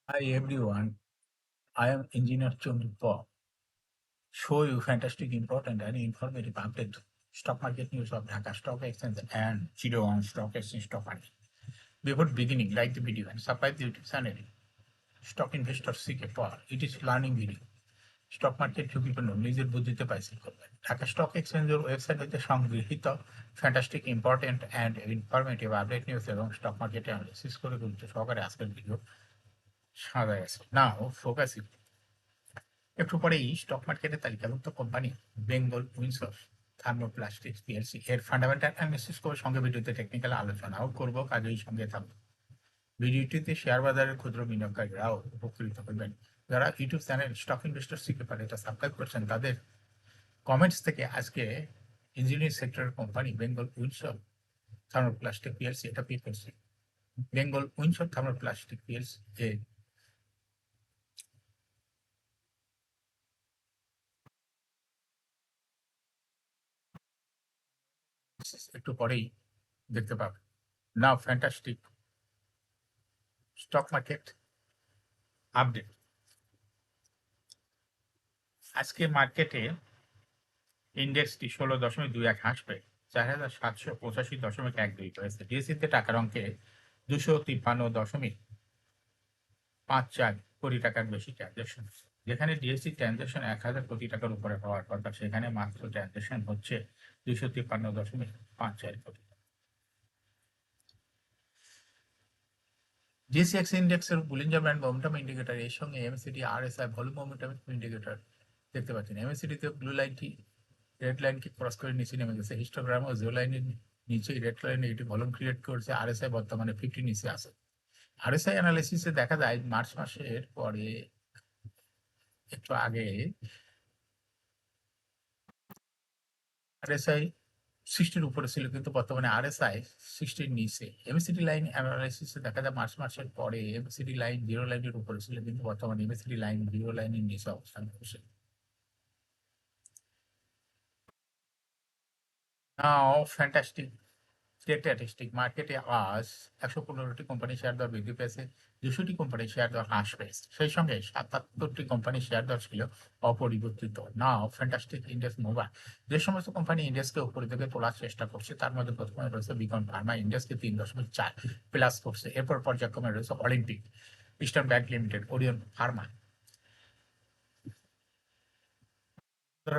Hi everyone, I am Engineer Chandra. Show you fantastic, important and informative update stock market news of Dhaka Stock Exchange and Zero on Stock Exchange Stock Market. Before beginning, like the video and subscribe the YouTube channel. Stock Investor Seek a Power. It is learning video. Stock market ঝুঁকিপূর্ণ নিজের বুদ্ধিতে পাইসেল করবেন Dhaka stock এক্সচেঞ্জের website হতে সংগৃহীত fantastic important and informative update news এবং stock মার্কেটে analysis করে গুরুত্ব সহকারে আজকের ভিডিও সাজা গেছে নাও ফোকাস একটু পরেই স্টক মার্কেটে তালিকাভুক্ত কোম্পানি বেঙ্গল উইন্ডসর থার্মোপ্লাস্টিক্স পিএলসি এর ফান্ডামেন্টাল অ্যানালিসিস করে সঙ্গে ভিডিওতে টেকনিক্যাল আলোচনাও করবো, কাজেই সঙ্গে থাকবো। ভিডিওটিতে শেয়ার বাজারের ক্ষুদ্র বিনিয়োগকারীরাও উপকৃত হবেন। যারা ইউটিউব চ্যানেল স্টক ইনভেস্টর শিখতে পারে এটা সাবস্ক্রাইব করছেন তাদের কমেন্টস থেকে আজকে ইঞ্জিনিয়ারিং সেক্টরের company Bengal Windsor thermoplastic PLC এটা পে করছে। বেঙ্গল উইন্ডসর থার্মোপ্লাস্টিক পিএলসি একটু পরেই দেখতে পাবেন। নাও ফ্যান্টাস্টিক স্টক মার্কেট আপডেট। আজকে মার্কেটে ইন্ডেক্সটি 16.21 হ্রাস পেয়ে 4,785.12 হয়েছে। ডিএসসিতে টাকার অঙ্কে 253.54 কোটি টাকার বেশি ট্রানজাকশন। যেখানে ডিএসসি ট্রানজাকশন 1,000 কোটি টাকার উপরে হওয়ার কথা, সেখানে মাত্র ট্রানজাকশন হচ্ছে 253.54 কোটি। জিএসএক্স ইন্ডেক্সের বুলিঞ্জার ব্যান্ড মোমেন্টাম ইন্ডিকেটর এর সঙ্গে MACD RSI volume momentum indicator দেখতে পাচ্ছেন। এমএসিডিতে ব্লু লাইনটি রেড লাইনকে ক্রস করে নিচে নেমে গেছে। হিস্টোগ্রাম ও জিরো লাইনের নিচে রেড লাইনে একটি ভলিউম ক্রিয়েট করেছে। আরএসআই বর্তমানে 50 নিচে আছে। আরএসআই অ্যানালিসিসে দেখা যায় মার্চ মাসের পরে একটু আগে আরএসআই 60-র উপরে ছিল, কিন্তু বর্তমানে আরএসআই 60-র নিচে। এমএসিডি লাইন অ্যানালাইসিসে দেখা যায় মার্চ মাসের পরে এমএসিডি লাইন জিরো লাইনের উপরে ছিল, কিন্তু বর্তমানে এমএসিডি লাইন জিরো লাইনের নিচে অবস্থান করছে। নাও ফ্যান্টাস্টিক স্ট্যাটিস্টিক মার্কেটে আজ 115টি কোম্পানি শেয়ার দর বৃদ্ধি পেয়েছে, 200টি কোম্পানি শেয়ার দর হ্রাস পেয়েছে। সেই সঙ্গে 77টি কোম্পানি শেয়ার দর ছিল অপরিবর্তিত। নাও ফ্যান্টাস্টিক ইন্ডেক্স মোবাইল যে সমস্ত কোম্পানি ইন্ডেক্সকে উপরে থেকে তোলার চেষ্টা করছে তার মধ্যে প্রথমে রয়েছে বিকন ফার্মা, ইন্ডেক্সকে 3.4 প্লাস করছে। এরপর পর্যায়ক্রমে রয়েছে Olympic, Eastern Bank Limited, Orion Pharma,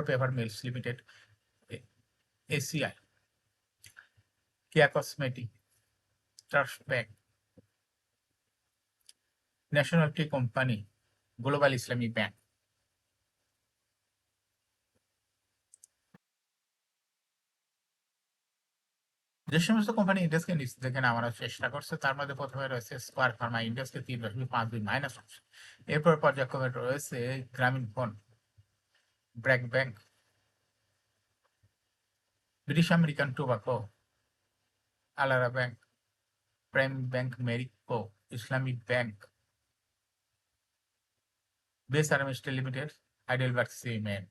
Paper Mills Limited, ACI, Keya cosmetic, Trust Bank, National Tea Company, Global Islami bank. যে সমস্ত কোম্পানি ইন্ডেক্সকে নিচে থেকে নামানোর চেষ্টা করছে তার মধ্যে প্রথমে রয়েছে স্কয়ার ফার্মা, ইন্ডেক্সকে 3.52 মাইনাস হচ্ছে। এরপর পর্যায়ক্রমে রয়েছে Grameen phone, BRAC bank, British American Tobacco, আলারা bank, Prime Bank, Marico, Islamic Bank, BS RM steel limited, Heidelberg Cement.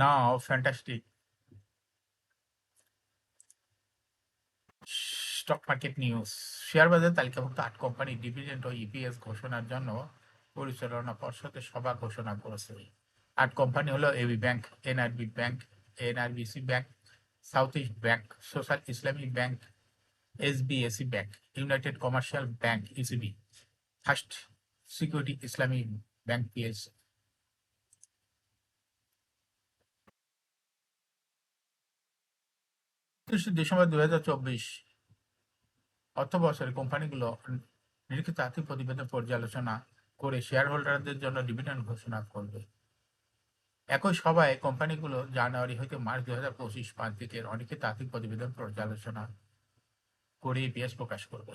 Now fantastic stock market news. Share বাজার তালিকাভুক্ত 8 কোম্পানি ডিভিডেন্ড ও ইপিএস ঘোষণার জন্য পরিচালনা পর্ষদের সভা ঘোষণা করেছে। 8 কোম্পানি হলো AB bank, NRB bank, NRBC bank, South East bank, Social Islamic bank, SBAC bank, United Commercial bank ECB, First Security Islamic bank PLC. December 2024 অর্থ বছরে কোম্পানিগুলো নিরীক্ষিত আর্থিক প্রতিবেদন পর্যালোচনা করে শেয়ার হোল্ডারদের জন্য ডিভিডেন্ড ঘোষণা করবে। একই সভায় কোম্পানিগুলো জানুয়ারি হইতে মার্চ 2025 5 দিকের অনিক্ষিত আর্থিক প্রতিবেদন পর্যালোচনা করে ইপিএস প্রকাশ করবে।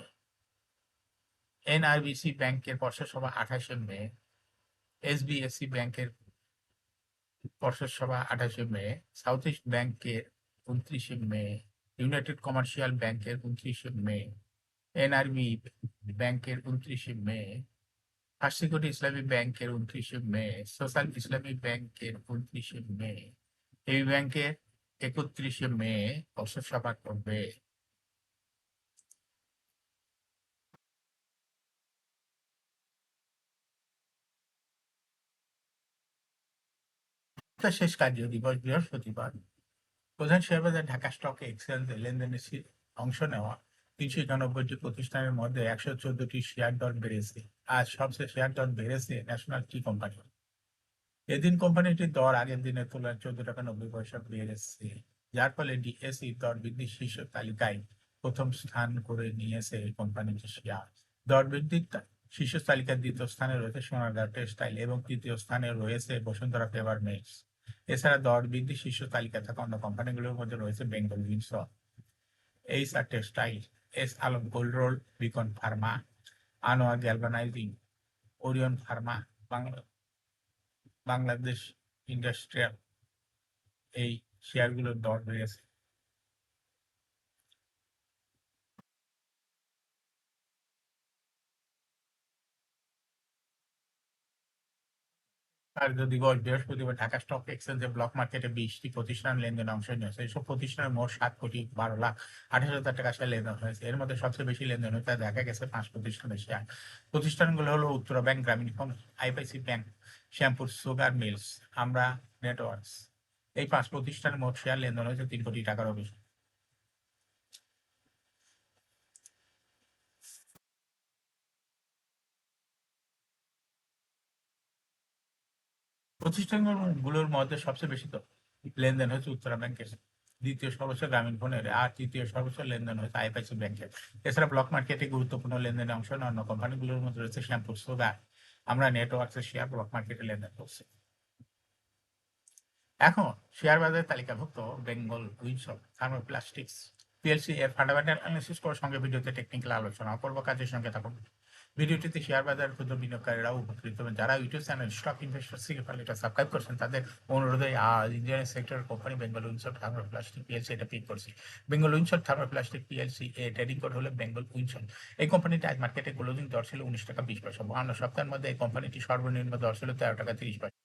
এনআরবিসি ব্যাংকের পর্ষদ সভা 28শে মে, এসবিএসসি ব্যাংকের পর্ষদ সভা 28শে মে, সাউথ ইস্ট ব্যাংকের 29শে মে, ইউনাইটেড কমার্শিয়াল ব্যাংকের 29শে মে, এনআরবি ব্যাংকের 29শে মে, ফার্স্ট সিকিউরিটি ইসলামী ব্যাংকের 29শে মে, সোশ্যাল ইসলামী ব্যাংকের 29শে মে, এই ব্যাংকের 31শে মে পর্ষদ সভা করবে। শেষ কার্য দিবস বৃহস্পতিবার প্রধান শেয়ার বাজার ঢাকা স্টক এক্সচেঞ্জে লেনদেনে অংশ নেওয়া ৩৯১টি প্রতিষ্ঠানের মধ্যে ১১৪টি শেয়ার দর বেড়েছে। আজ সবচেয়ে শেয়ার দর বেড়েছে ন্যাশনাল টি কোম্পানি। এদিন কোম্পানিটির দর আগের দিনের তুলনায় ১৪ টাকা ৯০ পয়সা বেড়েছে, যার ফলে ডিএসই দর বৃদ্ধির শীর্ষ তালিকায় প্রথম স্থান করে নিয়েছে কোম্পানিটির শেয়ার। দর বৃদ্ধির শীর্ষ তালিকার দ্বিতীয় স্থানে রয়েছে সোনারগাঁ টেক্সটাইল এবং তৃতীয় স্থানে রয়েছে বসুন্ধরা ফেভার মিলস। এছাড়া দর বৃদ্ধির শীর্ষ তালিকায় থাকা অন্য কোম্পানিগুলোর মধ্যে রয়েছে Bengal Windsor, HR textile, S Alam gold roll, Beacon pharma, Anwar galvanising, Orion pharma, Bangladesh industrial. এই শেয়ারগুলোর দর বেড়েছে। কার্য দিবস বৃহস্পতিবার ঢাকা স্টক এক্সচেঞ্জে ব্লক মার্কেটে 20টি প্রতিষ্ঠান লেনদেনে অংশ নিয়েছে। এইসব প্রতিষ্ঠানের মোট ৭,১২,২৮,০০০ টাকা শেয়ার লেনদেন হয়েছে। এর মধ্যে সবচেয়ে বেশি লেনদেন হয়েছে দেখা গেছে 5 প্রতিষ্ঠানের শেয়ার। প্রতিষ্ঠানগুলো হলো Uttara bank, Grameen phone, IPIC bank, Shyampur sugar mills, Amra networks. এই 5 প্রতিষ্ঠানের মোট শেয়ার লেনদেন হয়েছে 3 কোটি টাকারও বেশি। প্রতিষ্ঠানগুলোর মধ্যে সবচেয়ে বেশি তো লেনদেন হয়েছে উত্তরা ব্যাংকের, দ্বিতীয় সর্বোচ্চ গ্রামীণ ফোনের, আর তৃতীয় সর্বোচ্চ লেনদেন হয়েছে আইপিআইসি ব্যাংকের। এছাড়া ব্লক মার্কেটে গুরুত্বপূর্ণ লেনদেনে অংশ নেওয়া অন্য কোম্পানিগুলোর মধ্যে রয়েছে শ্যামপুর সুগার, আমরা নেটওয়ার্কসের শেয়ার ব্লক মার্কেটে লেনদেন করছি। এখন শেয়ার বাজারে তালিকাভুক্ত বেঙ্গল উইন্ডসর থার্মোপ্লাস্টিক্স পিএলসি এর ফান্ডামেন্টাল অ্যানালিসিস করার সঙ্গে ভিডিওতে টেকনিক্যাল আলোচনা করব। কাজের সঙ্গে থাকুন। ভিডিওটিতে শেয়ার বাজার ক্ষুদ্র বিনিয়োগকারীরাও উপকৃত হবেন। যারা YouTube channel stock investor signal এটা সাবস্ক্রাইব করছেন তাদের অনুরোধে engineering sector company Bengal Windsor thermoplastic PLC এটা পিক করছি। বেঙ্গল উইন্ডসর থার্মোপ্লাস্টিক পিএলসি এ ট্রেডিং কোড হলো বেঙ্গল উইন্ডসর। এই কোম্পানিটি আজ মার্কেটে ক্লোজিং দর ছিল 19 টাকা 20 পয়সা। 52 সপ্তাহের মধ্যে এই কোম্পানিটি সর্বনিম্ন দর ছিল 13 টাকা 30 পয়সা।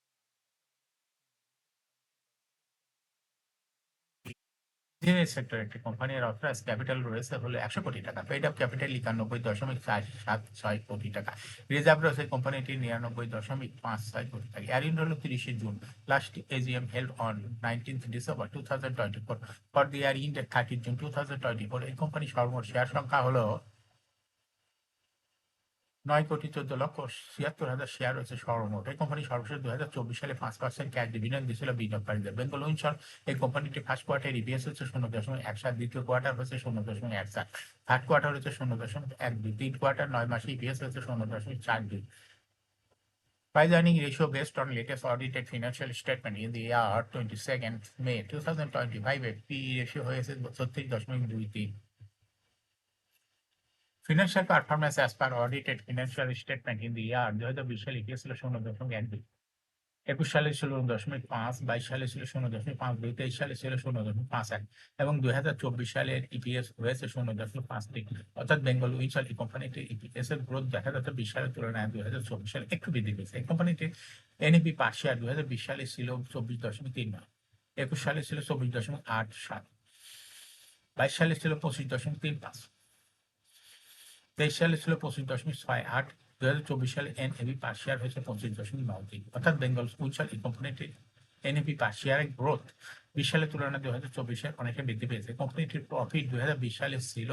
ইঞ্জিনিয়ারিং সেক্টর একটি কোম্পানির অথরাইজ ক্যাপিটাল রয়েছে হলো 100 কোটি টাকা। পেইড আপ ক্যাপিটাল 91.476 কোটি টাকা। রিজার্ভ রয়েছে কোম্পানিটির 99.56 কোটি টাকা। এয়ার হলো 30 June. Last AGM held on 19th December 2024 for the year ইন্ড 30 June 2024। এই কোম্পানির সর্বমোট শেয়ার সংখ্যা হলো 9,14,76,000 শেয়ার রয়েছে সর্বমোট। এই কোম্পানি সর্বশেষ 2024 সালে 5% ক্যাশ ডিভিডেন্ড দিয়েছিল বিনিয়োগকারীদের। বেঙ্গল উইন্ডসর এই কোম্পানিটি ফার্স্ট কোয়ার্টার ইপিএস হচ্ছে 0.17, দ্বিতীয় কোয়ার্টার হচ্ছে 0.17, থার্ড কোয়ার্টার হচ্ছে 0.12, তিন কোয়ার্টার 9 মাসে ইপিএস হচ্ছে 0.42। Price earning ratio based on latest audited financial statement in the year 22nd May 2025 A PE ratio হয়েছে 36.23। Financial performance as per audited financial statement in the year 2020 সালে EPS ছিল 0.12, 21 সালে ছিল 0.5, 22 সালে ছিল 0.52, 23 সালে ছিল 0.51 এবং 2024 সালের ইপিএস হয়েছে 0.53। অর্থাৎ বেঙ্গল উইন্ডসর এই কোম্পানিটির ইপিএস এর গ্রোথ দেখা যাচ্ছে 20 সালের তুলনায় 2024 সালে একটু বৃদ্ধি পেয়েছে। এই কোম্পানিটির এনএপি পার শেয়ার 2020 সালে ছিল 24.39, 21 সালে ছিল 24.87, 22 সালে ছিল 25.35, 23 সালে ছিল 25.68, 2024 সালে এনএপি পার শেয়ার হয়েছে 25.93। অর্থাৎ বেঙ্গল উইন্ডসর এই কোম্পানিটির এনএপি পার শেয়ারের গ্রোথ 20 সালের তুলনায় 2024 অনেকটা বৃদ্ধি পেয়েছে। কোম্পানিটির প্রফিট 2020 সালে ছিল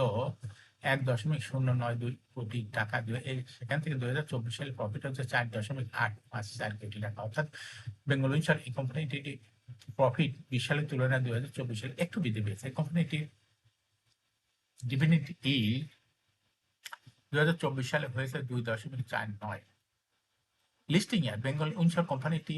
1.092 কোটি টাকা। সেখান থেকে 2024 সালে প্রফিট হচ্ছে 4.854 কোটি টাকা। অর্থাৎ বেঙ্গল উইন্ডসর এই কোম্পানিটির প্রফিট 20 সালের তুলনায় 2024 সালে একটু বৃদ্ধি পেয়েছে। এই কোম্পানিটির ডিভিডেন্ড ইল্ড 2024 সালে হয়েছে 2.49। লিস্টিং ইয়ার বেঙ্গল উইন্ডসর কোম্পানিটি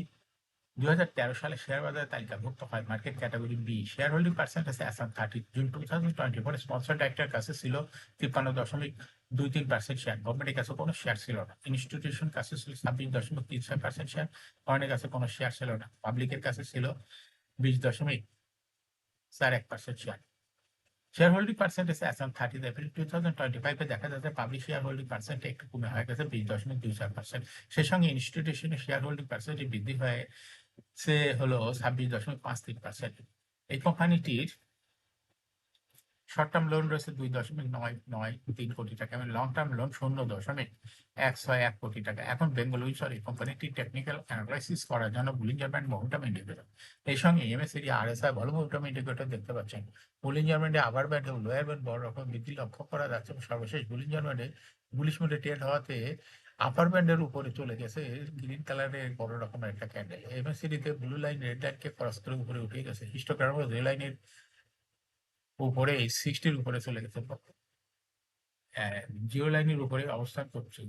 2013 সালে শেয়ার বাজারে তালিকাভুক্ত হয় market category B. Share holding percentage as on 30 June 2024 sponsor ডাইরেক্টরের কাছে ছিল 53.23% শেয়ার। গভর্নমেন্টের কাছে কোনো শেয়ার ছিল না। ইনস্টিটিউশন কাছে ছিল 26.36% শেয়ার। ফরেনের কাছে কোনো শেয়ার ছিল না। পাবলিকের কাছে ছিল 20.41% share. Share holding percentage as on 30 April 2025 এ দেখা যাচ্ছে পাবলিক শেয়ার হোল্ডিং পার্সেন্ট একটু কমে হয়ে গেছে 20.24%। সেই সঙ্গে ইনস্টিটিউশনের শেয়ার হোল্ডিং পার্সেন্টেজ বৃদ্ধি হয়েছে হলো 26.53%। এই কোম্পানিটির শর্ট টার্ম লোন রয়েছে 2.93 কোটি টাকা এবং লং টার্ম লোন 0.161 কোটি টাকা। এখন বেঙ্গলুরু কোম্পানিটি টেকনিক্যাল অ্যানালাইসিস করার জন্য বুলিঞ্জার ব্যান্ড মোমেন্টাম ইন্ডিকেটর এই সঙ্গে এমএসিডি আরএসআই ভালো মোমেন্টাম ইন্ডিকেটর দেখতে পাচ্ছেন। বুলিঞ্জার ব্যান্ডে আবার ব্যান্ড এবং লোয়ার ব্যান্ড বড় রকম বৃদ্ধি লক্ষ্য করা যাচ্ছে এবং সর্বশেষ বুলিঞ্জার ব্যান্ডে বুলিশ মোডে ট্রেড হওয়াতে আপার ব্যান্ডের উপরে চলে গেছে গ্রিন কালারের বড় রকমের একটা ক্যান্ডেল। এমএসিডি তে ব্লু লাইন রেড লাইনকে ক্রস করে উপরে উঠে গেছে, হিস্টোগ্রাম রেড লাইনের উপরে 60-র উপরে চলে গেছে, জিও লাইনের উপরে অবস্থান করছে।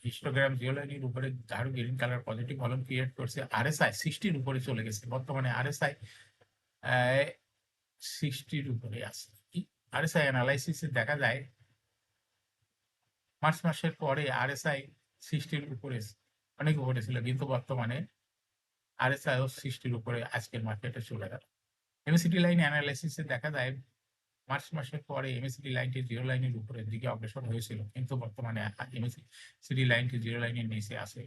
হিস্টোগ্রাম জিও লাইনের উপরে দারু green colour positive volume create করছে। আরএসআই 60-র উপরে চলে গেছে, বর্তমানে আরএসআই 60-র উপরে আছে। আরএসআই অ্যানালাইসিসে দেখা যায় মার্চ মাসের পরে আরএসআই 60-র উপরে অনেক উপরে ছিল, কিন্তু বর্তমানে আরএসআই ও 60-র উপরে আজকের মার্কেটে চলে গেল। এমএসিডি লাইন অ্যানালাইসিসে দেখা যায় মার্চ মাসের পরে এমএসিডি লাইনটি জিরো লাইনের উপরের দিকে অগ্রসর হয়েছিল, কিন্তু বর্তমানে এমএসিডি লাইনটি জিরো লাইনের নিচে আছে।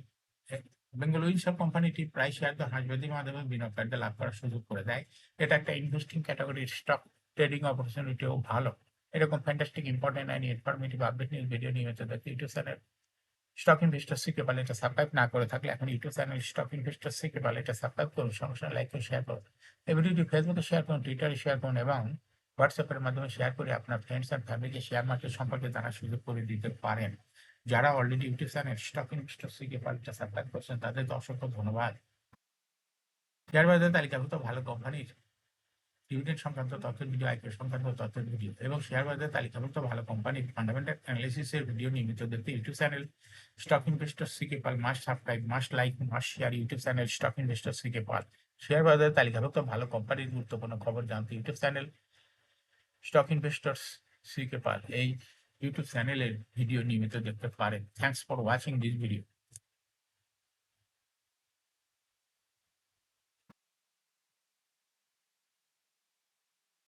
বেঙ্গল ইনসার কোম্পানিটি প্রায় শেয়ার দর হ্রাসবৃদ্ধির মাধ্যমে বিনিয়োগকারীদের লাভ করার সুযোগ করে দেয়। এটা একটা ইনভেস্টিং ক্যাটাগরির স্টক ট্রেডিং অপরচুনিটিও ভালো। এরকম fantastic important and informative update news video নিয়মিত দেখতে ইউটিউব চ্যানেল স্টক ইনভেস্টর শিখে পারলে এটা সাবস্ক্রাইব না করে থাকলে এখন ইউটিউব চ্যানেল স্টক ইনভেস্টর শিখে পারলে এটা সাবস্ক্রাইব করুন, সমস্যা লাইক করে শেয়ার করুন। এই ভিডিওটি ফেসবুকে শেয়ার করুন, টুইটারে শেয়ার করুন এবং হোয়াটসঅ্যাপের মাধ্যমে শেয়ার করে আপনার ফ্রেন্ডস অ্যান্ড ফ্যামিলিকে শেয়ার মার্কেট সম্পর্কে জানার সুযোগ করে দিতে পারেন। যারা already YouTube channel stock investor শিখে পারলে এটা সাবস্ক্রাইব করছেন তাদের অসংখ্য ধন্যবাদ। শেয়ার বাজারে তালিকাভুক্ত ভালো কোম্পানির ডিভিডেন্ড সংক্রান্ত তথ্যের ভিডিও, আইপিও সংক্রান্ত তথ্যের ভিডিও এবং শেয়ার বাজারে তালিকাভুক্ত ভালো কোম্পানির ফান্ডামেন্টাল অ্যানালিসিসের ভিডিও নিয়মিত দেখতে YouTube channel stock investor CK Pal must subscribe, must like, must share YouTube channel stock investor CK Pal. শেয়ার বাজারে তালিকাভুক্ত ভালো কোম্পানির গুরুত্বপূর্ণ খবর জানতে YouTube channel stock investor CK Pal এই ইউটিউব চ্যানেলের ভিডিও নিয়মিত দেখতে পারেন। Thanks for watching this video.